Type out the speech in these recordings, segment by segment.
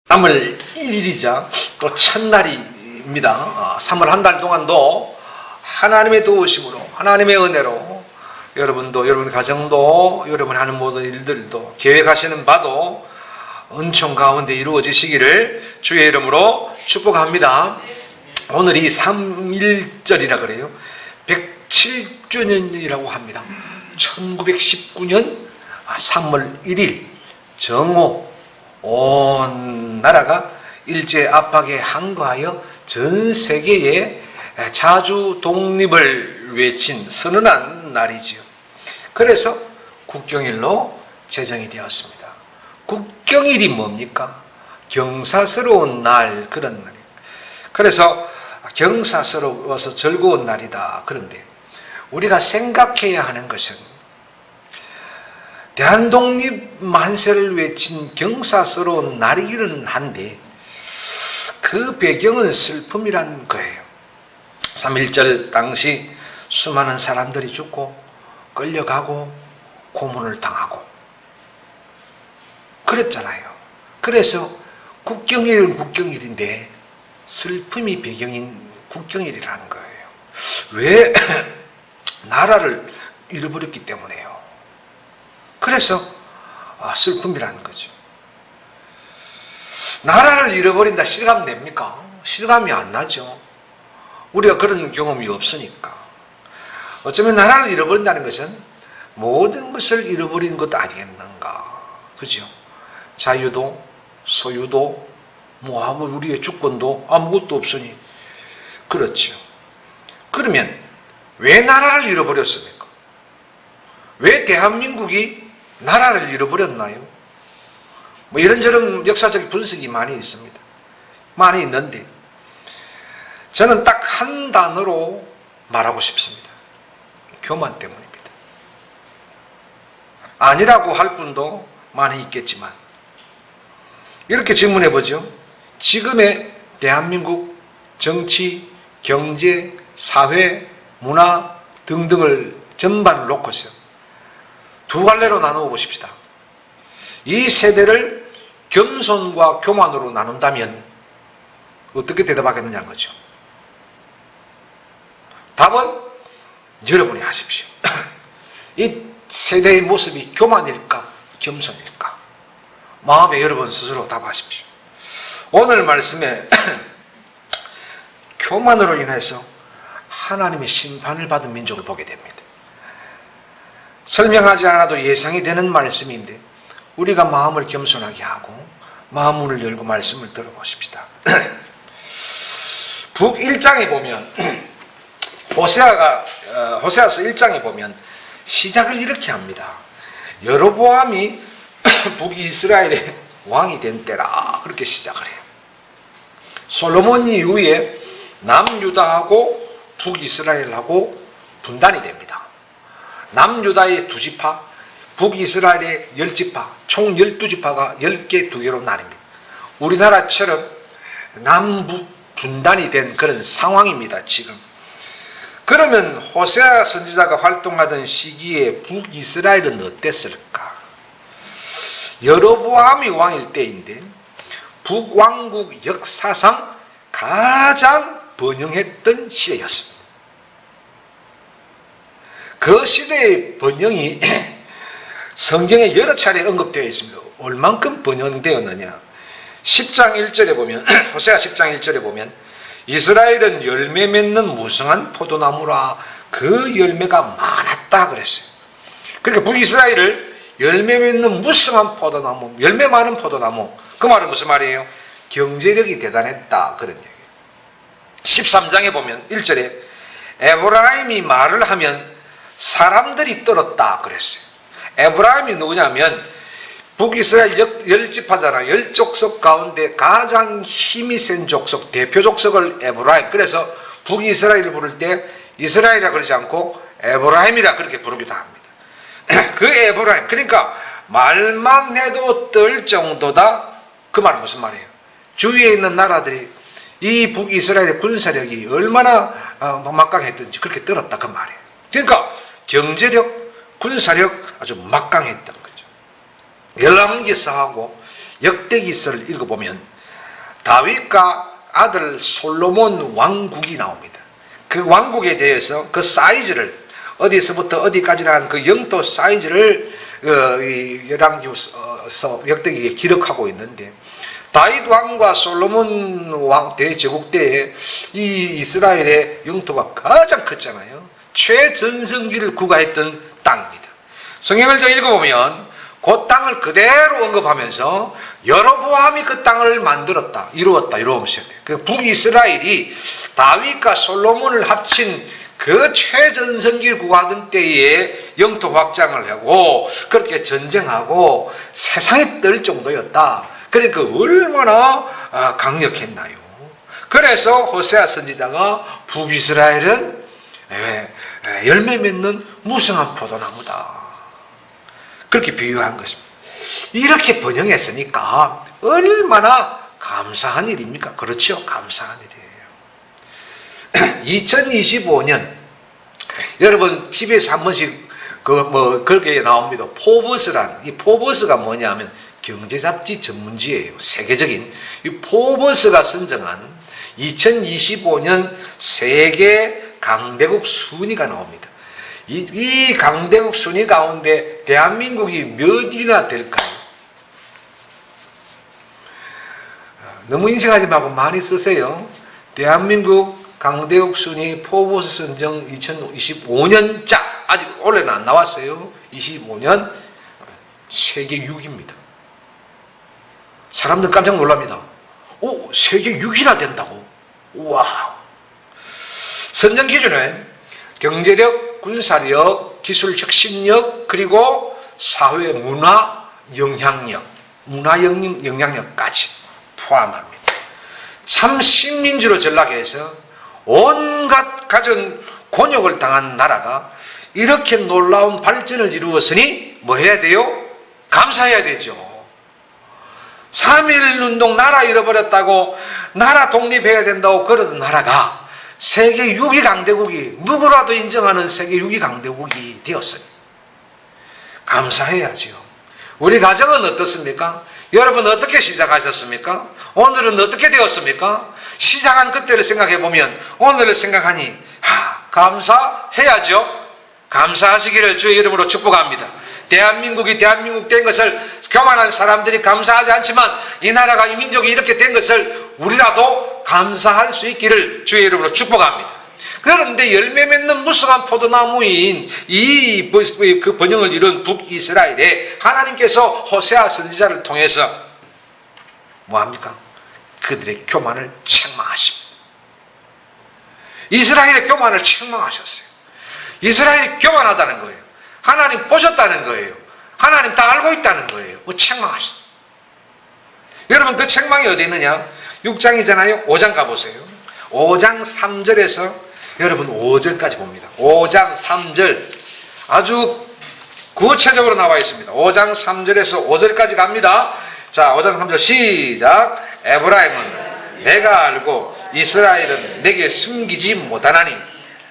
3월 1일이자 또 첫날입니다. 3월 한 달 동안도 하나님의 도우심으로, 하나님의 은혜로 여러분도, 여러분 가정도, 여러분 하는 모든 일들도, 계획하시는 바도 은총 가운데 이루어지시기를 주의 이름으로 축복합니다. 오늘이 3.1절이라 그래요. 107주년이라고 합니다. 1919년 3월 1일 정오 온 나라가 일제 압박에 항거하여 전 세계에 자주 독립을 외친 선언한 날이지요. 그래서 국경일로 제정이 되었습니다. 국경일이 뭡니까? 경사스러운 날, 그런 날이에요. 그래서 경사스러워서 즐거운 날이다. 그런데 우리가 생각해야 하는 것은 대한독립 만세를 외친 경사스러운 날이기는 한데 그 배경은 슬픔이란 거예요. 3.1절 당시 수많은 사람들이 죽고 끌려가고 고문을 당하고 그랬잖아요. 그래서 국경일은 국경일인데 슬픔이 배경인 국경일이라는 거예요. 왜? 나라를 잃어버렸기 때문에요. 그래서 슬픔이라는 거죠. 나라를 잃어버린다 실감 됩니까? 실감이 안 나죠. 우리가 그런 경험이 없으니까. 어쩌면 나라를 잃어버린다는 것은 모든 것을 잃어버리는 것도 아니겠는가. 그죠? 자유도, 소유도, 우리의 주권도 아무것도 없으니. 그렇죠. 그러면 왜 나라를 잃어버렸습니까? 왜 대한민국이 나라를 잃어버렸나요? 뭐 이런저런 역사적 분석이 많이 있습니다. 많이 있는데 저는 딱 한 단어로 말하고 싶습니다. 교만 때문입니다. 아니라고 할 분도 많이 있겠지만 이렇게 질문해 보죠. 지금의 대한민국 정치, 경제, 사회, 문화 등등을 전반을 놓고서 두 갈래로 나누어 보십시다. 이 세대를 겸손과 교만으로 나눈다면 어떻게 대답하겠느냐는 거죠. 답은 여러분이 하십시오. 이 세대의 모습이 교만일까 겸손일까? 마음에 여러분 스스로 답하십시오. 오늘 말씀에 교만으로 인해서 하나님의 심판을 받은 민족을 보게 됩니다. 설명하지 않아도 예상이 되는 말씀인데 우리가 마음을 겸손하게 하고 마음문을 열고 말씀을 들어보십시다. 북 1장에 보면 호세아서 1장에 보면 시작을 이렇게 합니다. 여로보암이 북이스라엘의 왕이 된 때라 그렇게 시작을 해요. 솔로몬 이후에 남유다하고 북이스라엘하고 분단이 됩니다. 남유다의 2지파, 북이스라엘의 10지파, 총 12지파가 10개 2개로 나뉩니다. 우리나라처럼 남북 분단이 된 그런 상황입니다. 지금. 그러면 호세아 선지자가 활동하던 시기에 북이스라엘은 어땠을까? 여로보암이 왕일 때인데 북왕국 역사상 가장 번영했던 시대였습니다. 그 시대의 번영이 성경에 여러 차례 언급되어 있습니다. 얼만큼 번영되었느냐? 10장 1절에 보면 호세아 10장 1절에 보면 이스라엘은 열매 맺는 무성한 포도나무라 그 열매가 많았다 그랬어요. 그러니까 북이스라엘을 열매 맺는 무성한 포도나무, 열매 많은 포도나무, 그 말은 무슨 말이에요? 경제력이 대단했다 그런 얘기예요. 13장에 보면 1절에 에브라임이 말을 하면 사람들이 떨었다 그랬어요. 에브라임이 누구냐면 북이스라엘 10지파잖아. 10족속 가운데 가장 힘이 센 족속, 대표 족속을 에브라임. 그래서 북이스라엘을 부를 때 이스라엘이라 그러지 않고 에브라임이라 그렇게 부르기도 합니다. 그 에브라임, 그러니까 말만 해도 떨 정도다. 그 말은 무슨 말이에요? 주위에 있는 나라들이 이 북이스라엘의 군사력이 얼마나 막강했던지 그렇게 떨었다 그 말이에요. 그러니까 경제력, 군사력 아주 막강했던 거죠. 열왕기서하고 역대기서를 읽어보면 다윗과 아들 솔로몬 왕국이 나옵니다. 그 왕국에 대해서 그 사이즈를 어디서부터 어디까지라는 그 영토 사이즈를 열왕기서 역대기에 기록하고 있는데, 다윗 왕과 솔로몬 왕 대제국 때에 이 이스라엘의 영토가 가장 컸잖아요. 최전성기를 구가했던 땅입니다. 성경을 저 읽어보면 그 땅을 그대로 언급하면서 여로보암이 그 땅을 만들었다, 이루었다, 이러면서 돼요. 그 북이스라엘이 다윗과 솔로몬을 합친 그 최전성기를 구가하던 때에 영토 확장을 하고 그렇게 전쟁하고 세상에 떨 정도였다. 그러니까 얼마나 강력했나요? 그래서 호세아 선지자가 북이스라엘은 열매 맺는 무성한 포도나무다, 그렇게 비유한 것입니다. 이렇게 번영했으니까 얼마나 감사한 일입니까? 그렇죠? 감사한 일이에요. 2025년 여러분 TV에서 한 번씩 그렇게 나옵니다. 포브스란, 이 포브스가 뭐냐면 경제 잡지 전문지예요. 세계적인 이 포브스가 선정한 2025년 세계 강대국 순위가 나옵니다. 이 강대국 순위 가운데 대한민국이 몇 위나 될까요? 너무 인식하지 말고 많이 쓰세요. 대한민국 강대국 순위 포브스 선정 2025년자, 아직 올해는 안 나왔어요. 25년 세계 6위입니다. 사람들 깜짝 놀랍니다. 오, 세계 6위나 된다고? 우와. 선정 기준은 경제력, 군사력, 기술 혁신력, 그리고 사회 문화 영향력, 영향력까지 포함합니다. 참 식민지로 전락해서 온갖 가전 곤욕을 당한 나라가 이렇게 놀라운 발전을 이루었으니 뭐 해야 돼요? 감사해야 되죠. 3.1 운동 나라 잃어버렸다고, 나라 독립해야 된다고 그러던 나라가 세계 6위 강대국이, 누구라도 인정하는 세계 6위 강대국이 되었어요. 감사해야죠. 우리 가정은 어떻습니까? 여러분 어떻게 시작하셨습니까? 오늘은 어떻게 되었습니까? 시작한 그때를 생각해보면 오늘을 생각하니 감사해야죠. 감사하시기를 주의 이름으로 축복합니다. 대한민국이 대한민국 된 것을 교만한 사람들이 감사하지 않지만 이 나라가, 이 민족이 이렇게 된 것을 우리라도 감사할 수 있기를 주의 이름으로 축복합니다. 그런데 열매 맺는 무성한 포도나무인 그 번영을 이룬 북이스라엘에 하나님께서 호세아 선지자를 통해서 뭐합니까? 그들의 교만을 책망하십니다. 이스라엘의 교만을 책망하셨어요. 이스라엘이 교만하다는 거예요. 하나님 보셨다는 거예요. 하나님 다 알고 있다는 거예요. 책망하셨어요. 여러분 그 책망이 어디 있느냐? 6장이잖아요. 5장 가보세요. 5장 3절에서 여러분 5절까지 봅니다. 5장 3절 아주 구체적으로 나와 있습니다. 5장 3절에서 5절까지 갑니다. 자, 5장 3절 시작. 에브라임은 내가 알고 이스라엘은 내게 숨기지 못하나니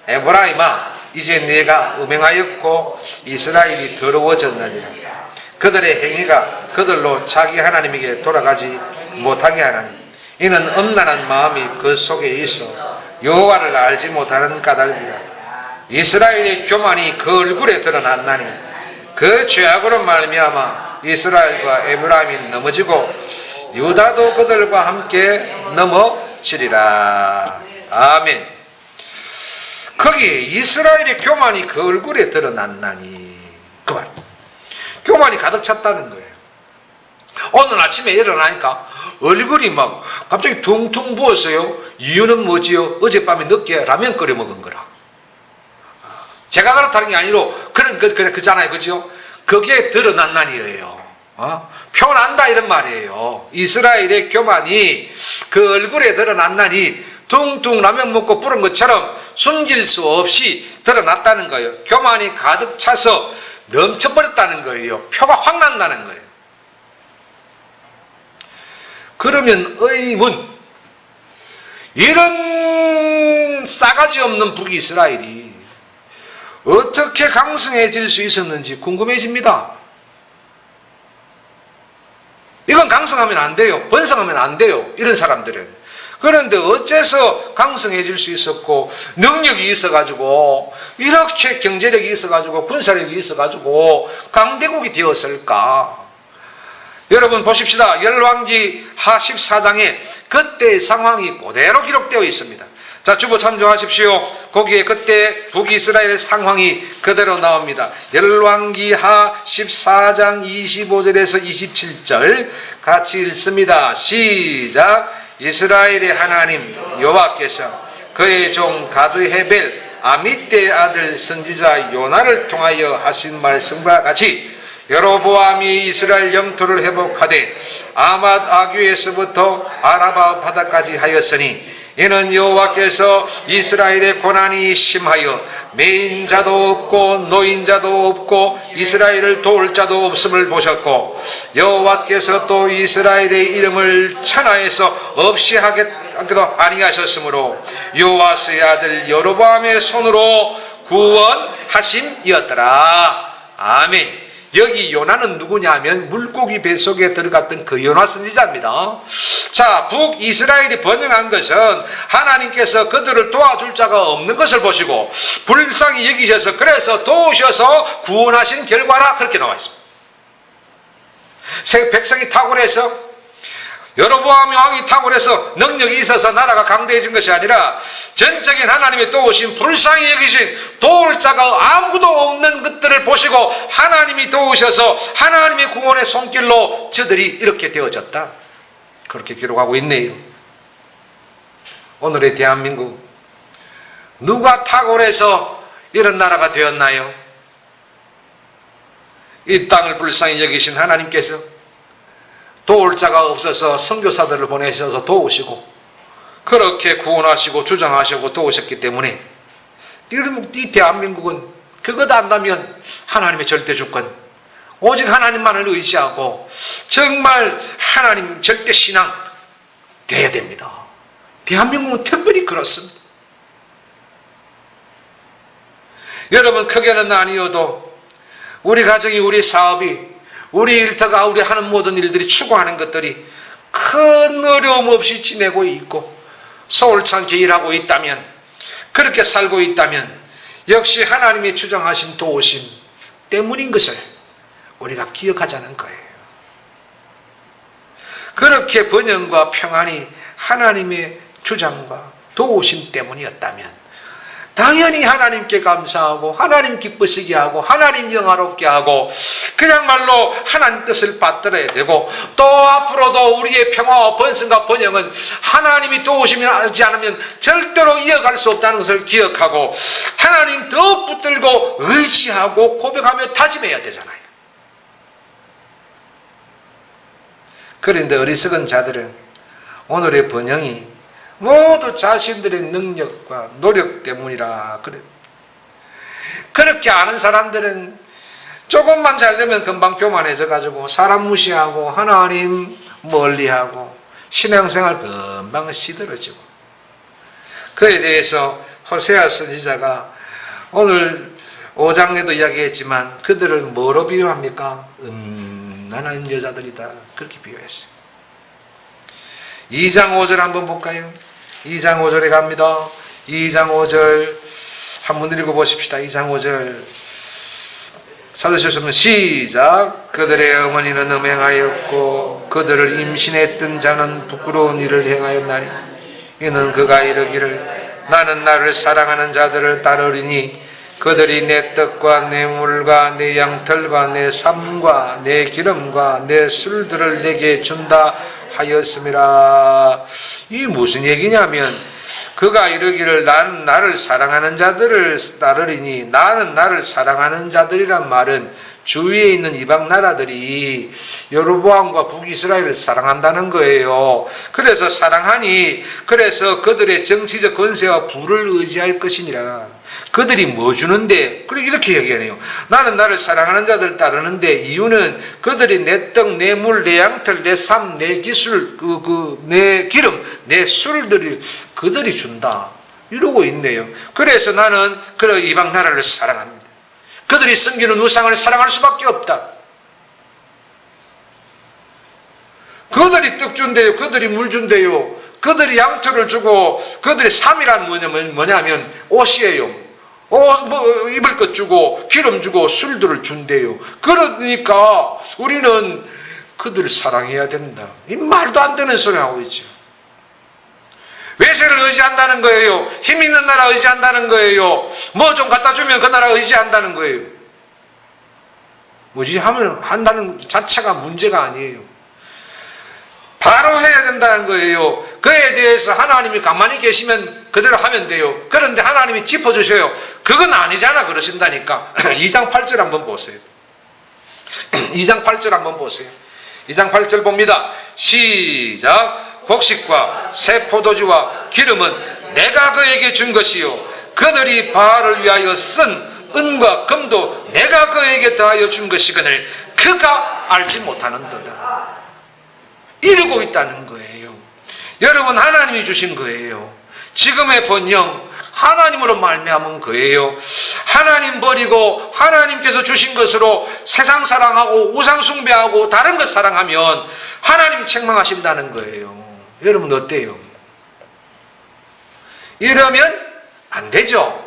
에브라임아 이제 내가 음행하였고 이스라엘이 더러워졌느니라. 그들의 행위가 그들로 자기 하나님에게 돌아가지 못하게 하나니 이는 엄란한 마음이 그 속에 있어 여호와를 알지 못하는 까닭이라. 이스라엘의 교만이 그 얼굴에 드러났나니 그 죄악으로 말미암아 이스라엘과 에브라임이 넘어지고 유다도 그들과 함께 넘어지리라. 아멘. 거기 이스라엘의 교만이 그 얼굴에 드러났나니 그 말. 교만이 가득 찼다는 거예요. 오늘 아침에 일어나니까 얼굴이 막 갑자기 퉁퉁 부었어요. 이유는 뭐지요? 어젯밤에 늦게 라면 끓여 먹은 거라. 제가 그렇다는 게 아니로 그잖아요. 그죠? 그게 드러난다니예요. 표현한다 이런 말이에요. 이스라엘의 교만이 그 얼굴에 드러났나니 퉁퉁 라면 먹고 부른 것처럼 숨길 수 없이 드러났다는 거예요. 교만이 가득 차서 넘쳐버렸다는 거예요. 표가 확 난다는 거예요. 그러면 의문, 이런 싸가지 없는 북이스라엘이 어떻게 강성해질 수 있었는지 궁금해집니다. 이건 강성하면 안 돼요. 번성하면 안 돼요. 이런 사람들은. 그런데 어째서 강성해질 수 있었고 능력이 있어가지고 이렇게 경제력이 있어가지고 군사력이 있어가지고 강대국이 되었을까? 여러분 보십시다. 열왕기 하 14장에 그때의 상황이 그대로 기록되어 있습니다. 자, 주보 참조하십시오. 거기에 그때 북이스라엘의 상황이 그대로 나옵니다. 열왕기 하 14장 25절에서 27절 같이 읽습니다. 시작. 이스라엘의 하나님 여호와께서 그의 종 가드헤벨 아미떼의 아들 선지자 요나를 통하여 하신 말씀과 같이 여로보암이 이스라엘 영토를 회복하되 아맛 아귀에서부터 아라바 바다까지 하였으니 이는 여호와께서 이스라엘의 고난이 심하여 매인자도 없고 노인자도 없고 이스라엘을 도울 자도 없음을 보셨고 여호와께서 또 이스라엘의 이름을 천하에서 없이 하기도 아니하셨으므로 요아스의 아들 여로보암의 손으로 구원하심이었더라. 아멘. 여기 요나는 누구냐면 물고기 뱃속에 들어갔던 그 요나 선지자입니다. 자, 북이스라엘이 번영한 것은 하나님께서 그들을 도와줄 자가 없는 것을 보시고 불쌍히 여기셔서 그래서 도우셔서 구원하신 결과라 그렇게 나와 있습니다. 백성이 탁월해서 여로보암 왕이 탁월해서 능력이 있어서 나라가 강대해진 것이 아니라 전적인 하나님의 도우신 불쌍히 여기신 도울 자가 아무도 없는 것들을 보시고 하나님이 도우셔서 하나님의 구원의 손길로 저들이 이렇게 되어졌다. 그렇게 기록하고 있네요. 오늘의 대한민국 누가 탁월해서 이런 나라가 되었나요? 이 땅을 불쌍히 여기신 하나님께서 도울 자가 없어서 선교사들을 보내셔서 도우시고 그렇게 구원하시고 주장하시고 도우셨기 때문에 이 대한민국은 그것 안다면 하나님의 절대 주권 오직 하나님만을 의지하고 정말 하나님 절대 신앙 돼야 됩니다. 대한민국은 특별히 그렇습니다. 여러분 크게는 아니어도 우리 가정이 우리 사업이 우리 일터가 우리 하는 모든 일들이 추구하는 것들이 큰 어려움 없이 지내고 있고 소홀찮게 일하고 있다면 그렇게 살고 있다면 역시 하나님이 주장하신 도우심 때문인 것을 우리가 기억하자는 거예요. 그렇게 번영과 평안이 하나님의 주장과 도우심 때문이었다면 당연히 하나님께 감사하고 하나님 기쁘시게 하고 하나님 영화롭게 하고 그야말로 하나님 뜻을 받들어야 되고 또 앞으로도 우리의 평화와 번성과 번영은 하나님이 도우시지 않으면 절대로 이어갈 수 없다는 것을 기억하고 하나님 더 붙들고 의지하고 고백하며 다짐해야 되잖아요. 그런데 어리석은 자들은 오늘의 번영이 모두 자신들의 능력과 노력 때문이라 그래. 그렇게 아는 사람들은 조금만 잘되면 금방 교만해져 가지고 사람 무시하고 하나님 멀리하고 신앙생활 금방 시들어지고 그에 대해서 호세아 선지자가 오늘 5장에도 이야기했지만 그들을 뭐로 비유합니까? 음란한 여자들이다 그렇게 비유했어요. 2장 5절 한번 볼까요? 2장 5절에 갑니다. 2장 5절 한번 읽어보십시다. 2장 5절 찾으셨으면 시작. 그들의 어머니는 음행하였고 그들을 임신했던 자는 부끄러운 일을 행하였나니 이는 그가 이르기를 나는 나를 사랑하는 자들을 따르리니 그들이 내 떡과 내 물과 내 양털과 내 삶과 내 기름과 내 술들을 내게 준다 하였음이라. 이 무슨 얘기냐면 그가 이르기를 나는 나를 사랑하는 자들을 따르리니 나는 나를 사랑하는 자들이란 말은 주위에 있는 이방 나라들이 여로보암과 북이스라엘을 사랑한다는 거예요. 그래서 사랑하니 그래서 그들의 정치적 권세와 부를 의지할 것이니라. 그들이 뭐 주는데 이렇게 얘기하네요. 나는 나를 사랑하는 자들 따르는데 이유는 그들이 내 떡, 내 물, 내 양털, 내 삶, 내 기술, 내 기름, 내 술들이 그들이 준다. 이러고 있네요. 그래서 나는 그 이방 나라를 사랑합니다. 그들이 섬기는 우상을 사랑할 수밖에 없다. 준대요. 그들이 물 준대요. 그들이 양털을 주고 그들이 3이란 뭐냐면 옷이에요. 입을 것 주고 기름 주고 술들을 준대요. 그러니까 우리는 그들을 사랑해야 된다. 이 말도 안 되는 소리 하고 있죠. 외세를 의지한다는 거예요. 힘 있는 나라 의지한다는 거예요. 뭐 좀 갖다 주면 그 나라 의지한다는 거예요. 의지하면 한다는 자체가 문제가 아니에요. 바로 해야 된다는 거예요. 그에 대해서 하나님이 가만히 계시면 그대로 하면 돼요. 그런데 하나님이 짚어주셔요. 그건 아니잖아 그러신다니까. 2장 8절 한번 보세요. 2장 8절 한번 보세요. 2장 8절 봅니다. 시작. 곡식과 새 포도주와 기름은 내가 그에게 준 것이요 그들이 바알을 위하여 쓴 은과 금도 내가 그에게 더하여 준 것이거늘 그가 알지 못하는도다. 이루고 있다는 거예요. 여러분 하나님이 주신 거예요. 지금의 번영 하나님으로 말미암은 거예요. 하나님 버리고 하나님께서 주신 것으로 세상 사랑하고 우상 숭배하고 다른 것 사랑하면 하나님 책망하신다는 거예요. 여러분 어때요? 이러면 안 되죠.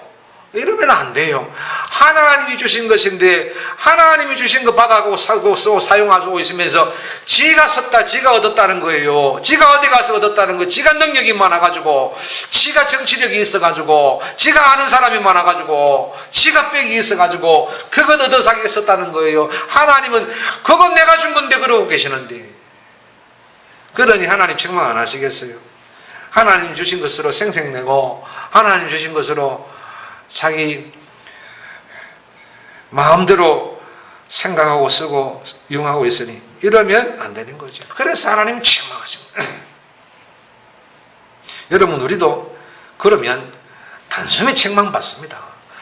이러면 안 돼요. 하나님이 주신 것인데 하나님이 주신 거 받아가고 쓰고 사용하고 있으면서 지가 썼다 지가 얻었다는 거예요. 지가 어디 가서 얻었다는 거예요. 지가 능력이 많아가지고 지가 정치력이 있어가지고 지가 아는 사람이 많아가지고 지가 빽이 있어가지고 그것 얻어사기 썼다는 거예요. 하나님은 그건 내가 준 건데 그러고 계시는데 그러니 하나님 책망 안 하시겠어요? 하나님 주신 것으로 생색내고 하나님 주신 것으로 자기 마음대로 생각하고 쓰고 이용하고 있으니 이러면 안 되는 거죠. 그래서 하나님 책망하십니다. 여러분 우리도 그러면 단숨에 책망받습니다.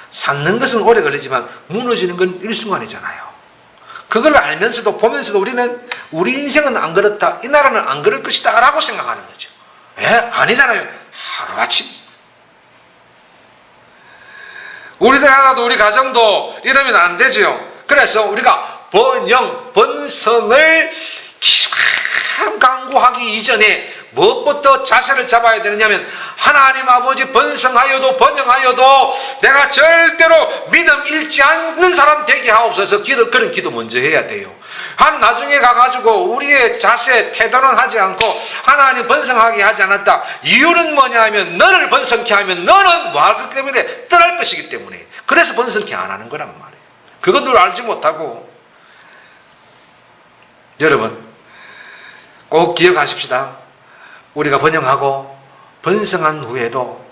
쌓는 것은 오래 걸리지만 무너지는 건 일순간이잖아요. 그걸 알면서도 보면서도 우리는 우리 인생은 안 그렇다, 이 나라는 안 그럴 것이다 라고 생각하는 거죠. 아니잖아요. 하루아침. 우리나라도 우리 가정도 이러면 안 되죠. 그래서 우리가 번성을 강구하기 이전에 무엇부터 자세를 잡아야 되느냐면 하나님 아버지 번성하여도 번영하여도 내가 절대로 믿음 잃지 않는 사람 되게 하옵소서. 그런 기도 먼저 해야 돼요. 나중에 가가지고 우리의 자세 태도는 하지 않고 하나님 번성하게 하지 않았다. 이유는 뭐냐면 너를 번성케 하면 너는 뭐 하기 때문에 떠날 것이기 때문에 그래서 번성케 안 하는 거란 말이에요. 그것들 알지 못하고 여러분 꼭 기억하십시다. 우리가 번영하고 번성한 후에도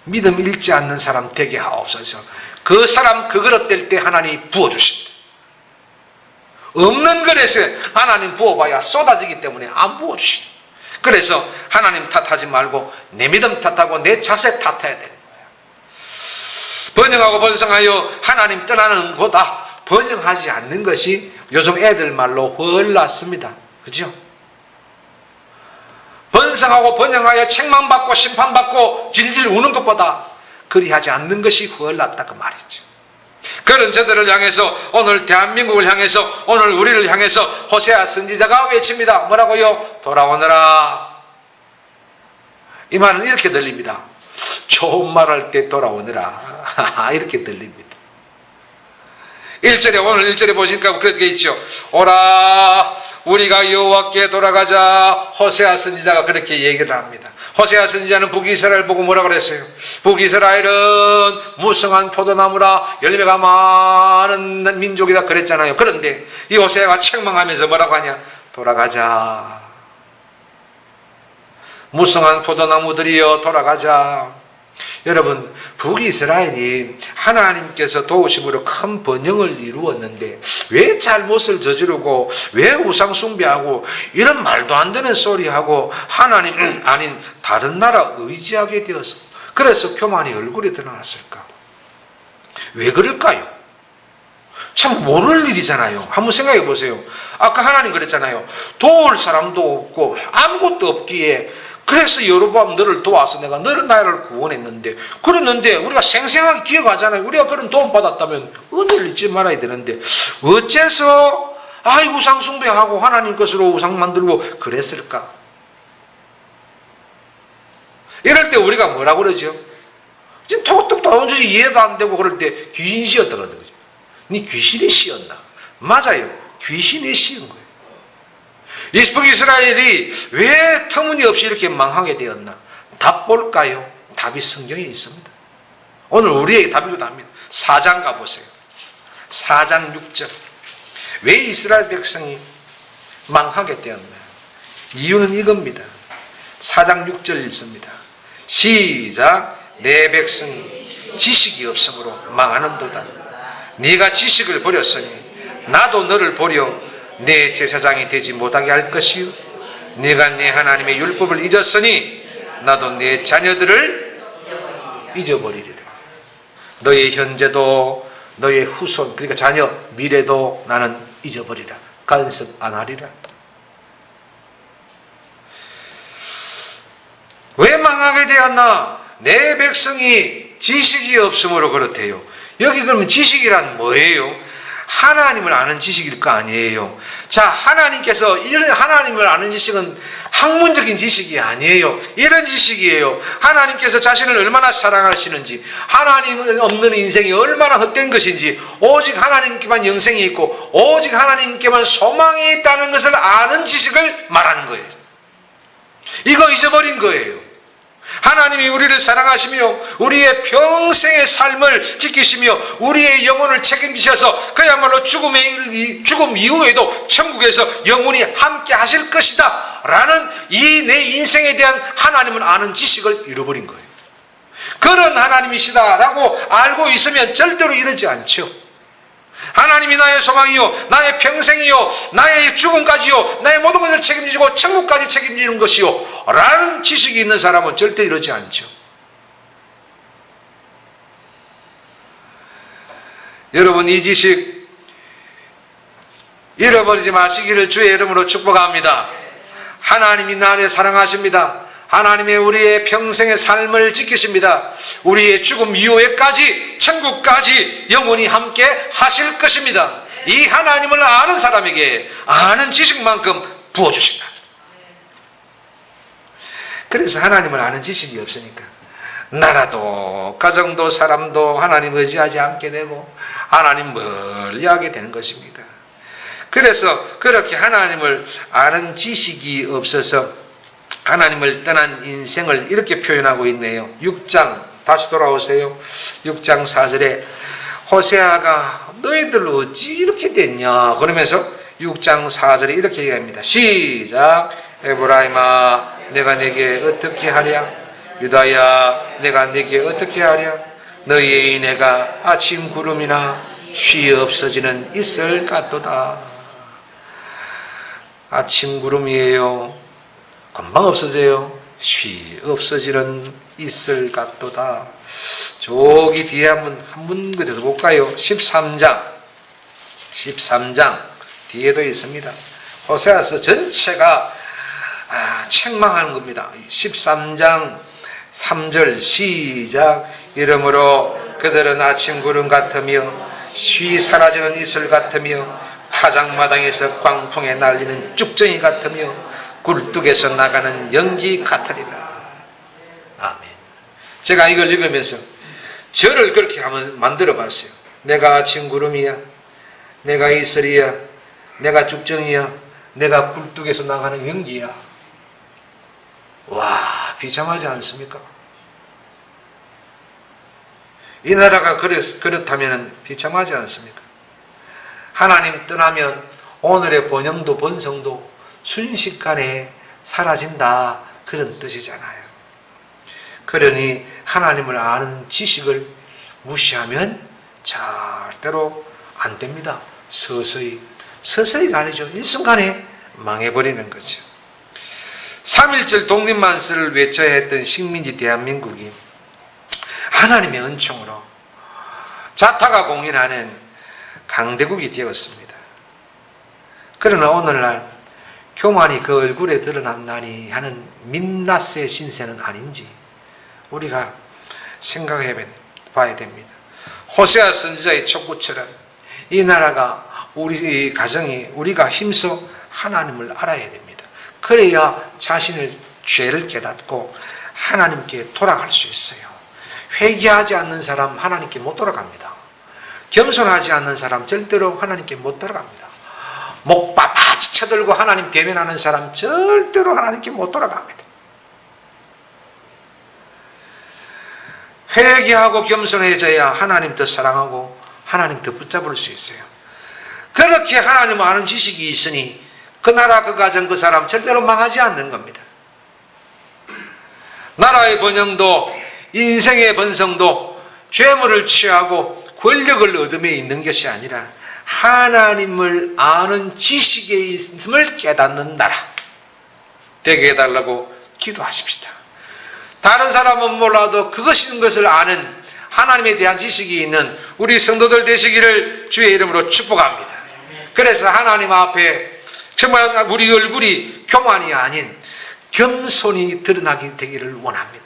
믿음 잃지 않는 사람 되게 하옵소서. 그 사람 그 그릇 될 때 하나님이 부어주십니다. 없는 그릇에 하나님 부어봐야 쏟아지기 때문에 안 부어주십니다. 그래서 하나님 탓하지 말고 내 믿음 탓하고 내 자세 탓해야 되는 거예요. 번영하고 번성하여 하나님 떠나는 것보다 번영하지 않는 것이 요즘 애들 말로 헐났습니다. 그죠? 번성하고 번영하여 책망받고 심판받고 질질 우는 것보다 그리하지 않는 것이 헐났다 그 말이죠. 그런 저들을 향해서 오늘 대한민국을 향해서 오늘 우리를 향해서 호세아 선지자가 외칩니다. 뭐라고요? 돌아오너라. 이 말은 이렇게 들립니다. 좋은 말할 때 돌아오너라. 이렇게 들립니다. 1절에 오늘 1절에 보시니까 그렇게 있죠. 오라 우리가 여호와께 돌아가자. 호세아 선지자가 그렇게 얘기를 합니다. 호세아 선지자는 북이스라엘 보고 뭐라 그랬어요? 북이스라엘은 무성한 포도나무라 열매가 많은 민족이다 그랬잖아요. 그런데 이 호세아가 책망하면서 뭐라고 하냐? 돌아가자. 무성한 포도나무들이여 돌아가자. 여러분 북이스라엘이 하나님께서 도우심으로 큰 번영을 이루었는데 왜 잘못을 저지르고 왜 우상 숭배하고 이런 말도 안 되는 소리하고 하나님 아닌 다른 나라 의지하게 되어서 그래서 교만이 얼굴에 드러났을까? 왜 그럴까요? 참 모를 일이잖아요. 한번 생각해 보세요. 아까 하나님 그랬잖아요. 도울 사람도 없고 아무것도 없기에 그래서 여로보암 너를 도와서 내가 너를 나라를 구원했는데 그랬는데 우리가 생생하게 기억하잖아요. 우리가 그런 도움 받았다면 은혜를 잊지 말아야 되는데 어째서 우상 숭배하고 하나님 것으로 우상 만들고 그랬을까? 이럴 때 우리가 뭐라고 그러죠? 지금 도저히 이해도 안 되고 그럴 때 귀신 씌었다 그러는 거죠. 네 귀신이 씌었나? 맞아요. 귀신이 씌은 거예요. 북이스라엘이 왜 터무니없이 이렇게 망하게 되었나? 답 볼까요? 답이 성경에 있습니다. 오늘 우리에게 답이기도 합니다. 4장 가보세요. 4장 6절. 왜 이스라엘 백성이 망하게 되었나? 이유는 이겁니다. 4장 6절 읽습니다. 시작. 내 백성이 지식이 없으므로 망하는도다. 네가 지식을 버렸으니 나도 너를 버려 내 제사장이 되지 못하게 할 것이요. 네가 내 하나님의 율법을 잊었으니 나도 내 자녀들을 잊어버리리라. 너의 현재도 너의 후손, 그러니까 자녀 미래도 나는 잊어버리라. 간섭 안 하리라. 왜 망하게 되었나? 내 백성이 지식이 없으므로 그렇대요. 여기 그러면 지식이란 뭐예요? 하나님을 아는 지식일 거 아니에요. 자, 하나님께서 이런 하나님을 아는 지식은 학문적인 지식이 아니에요. 이런 지식이에요. 하나님께서 자신을 얼마나 사랑하시는지, 하나님 없는 인생이 얼마나 헛된 것인지, 오직 하나님께만 영생이 있고 오직 하나님께만 소망이 있다는 것을 아는 지식을 말하는 거예요. 이거 잊어버린 거예요. 하나님이 우리를 사랑하시며 우리의 평생의 삶을 지키시며 우리의 영혼을 책임지셔서 그야말로 죽음 이후에도 천국에서 영원히 함께 하실 것이다 라는 이 내 인생에 대한 하나님을 아는 지식을 잃어버린 거예요. 그런 하나님이시다라고 알고 있으면 절대로 이러지 않죠. 하나님이 나의 소망이요, 나의 평생이요, 나의 죽음까지요, 나의 모든 것을 책임지고 천국까지 책임지는 것이요 라는 지식이 있는 사람은 절대 이러지 않죠. 여러분, 이 지식 잃어버리지 마시기를 주의 이름으로 축복합니다. 하나님이 나를 사랑하십니다. 하나님의 우리의 평생의 삶을 지키십니다. 우리의 죽음 이후에까지 천국까지 영원히 함께 하실 것입니다. 이 하나님을 아는 사람에게 아는 지식만큼 부어주신다. 그래서 하나님을 아는 지식이 없으니까 나라도 가정도 사람도 하나님 의지하지 않게 되고 하나님 멀리하게 되는 것입니다. 그래서 그렇게 하나님을 아는 지식이 없어서 하나님을 떠난 인생을 이렇게 표현하고 있네요. 6장 다시 돌아오세요. 6장 4절에 호세아가 너희들 어찌 이렇게 됐냐 그러면서 6장 4절에 이렇게 얘기합니다. 시작. 에브라임아 내가 내게 어떻게 하랴? 유다야 내가 내게 어떻게 하랴? 너희의 인애가 아침 구름이나 쉬 없어지는 이슬 같도다. 아침 구름이에요. 금방 없어져요. 쉬 없어지는 이슬 같도다. 저기 뒤에 한번 그대로 볼까요? 13장 뒤에도 있습니다. 호세아서 전체가 책망하는 겁니다. 13장 3절 시작. 이러므로 그들은 아침 구름 같으며 쉬 사라지는 이슬 같으며 타작마당에서 광풍에 날리는 쭉정이 같으며 굴뚝에서 나가는 연기 같으리라. 아멘. 제가 이걸 읽으면서 저를 그렇게 한번 만들어 봤어요. 내가 아침 구름이야, 내가 이슬이야, 내가 쭉정이야, 내가 굴뚝에서 나가는 연기야. 와, 비참하지 않습니까? 이 나라가 그렇다면 비참하지 않습니까? 하나님 떠나면 오늘의 번영도 번성도 순식간에 사라진다, 그런 뜻이잖아요. 그러니 하나님을 아는 지식을 무시하면 절대로 안 됩니다. 서서히가 아니죠. 일순간에 망해버리는 거죠. 3.1절 독립만세를 외쳐야 했던 식민지 대한민국이 하나님의 은총으로 자타가 공인하는 강대국이 되었습니다. 그러나 오늘날 교만이 그 얼굴에 드러났나니 하는 민낯의 신세는 아닌지 우리가 생각해 봐야 됩니다. 호세아 선지자의 촉구처럼 이 나라가 우리 가정이 우리가 힘써 하나님을 알아야 됩니다. 그래야 자신을 죄를 깨닫고 하나님께 돌아갈 수 있어요. 회개하지 않는 사람 하나님께 못 돌아갑니다. 겸손하지 않는 사람 절대로 하나님께 못 돌아갑니다. 목 빠바치 쳐들고 하나님 대면하는 사람 절대로 하나님께 못 돌아갑니다. 회개하고 겸손해져야 하나님 더 사랑하고 하나님 더 붙잡을 수 있어요. 그렇게 하나님 아는 지식이 있으니 그 나라 그 가정 그 사람 절대로 망하지 않는 겁니다. 나라의 번영도 인생의 번성도 죄물을 취하고 권력을 얻음에 있는 것이 아니라 하나님을 아는 지식에 있음을 깨닫는 나라 되게 해달라고 기도하십시다. 다른 사람은 몰라도 그것인 것을 아는 하나님에 대한 지식이 있는 우리 성도들 되시기를 주의 이름으로 축복합니다. 그래서 하나님 앞에 정말 우리 얼굴이 교만이 아닌 겸손이 드러나게 되기를 원합니다.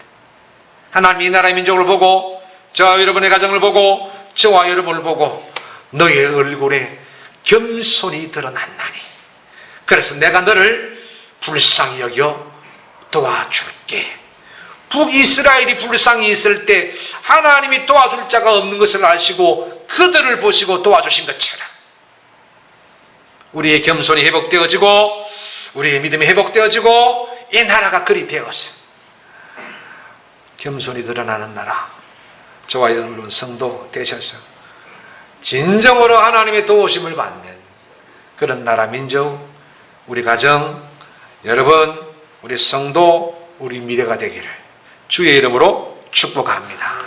하나님 이 나라의 민족을 보고 저와 여러분의 가정을 보고 저와 여러분을 보고 너의 얼굴에 겸손이 드러났나니 그래서 내가 너를 불쌍히 여겨 도와줄게. 북이스라엘이 불쌍히 있을 때 하나님이 도와줄 자가 없는 것을 아시고 그들을 보시고 도와주신 것처럼 우리의 겸손이 회복되어지고 우리의 믿음이 회복되어지고 이 나라가 그리 되어서 겸손이 드러나는 나라 저와 여러분 성도 되셔서 진정으로 하나님의 도우심을 받는 그런 나라 민족 우리 가정 여러분 우리 성도 우리 미래가 되기를 주의 이름으로 축복합니다.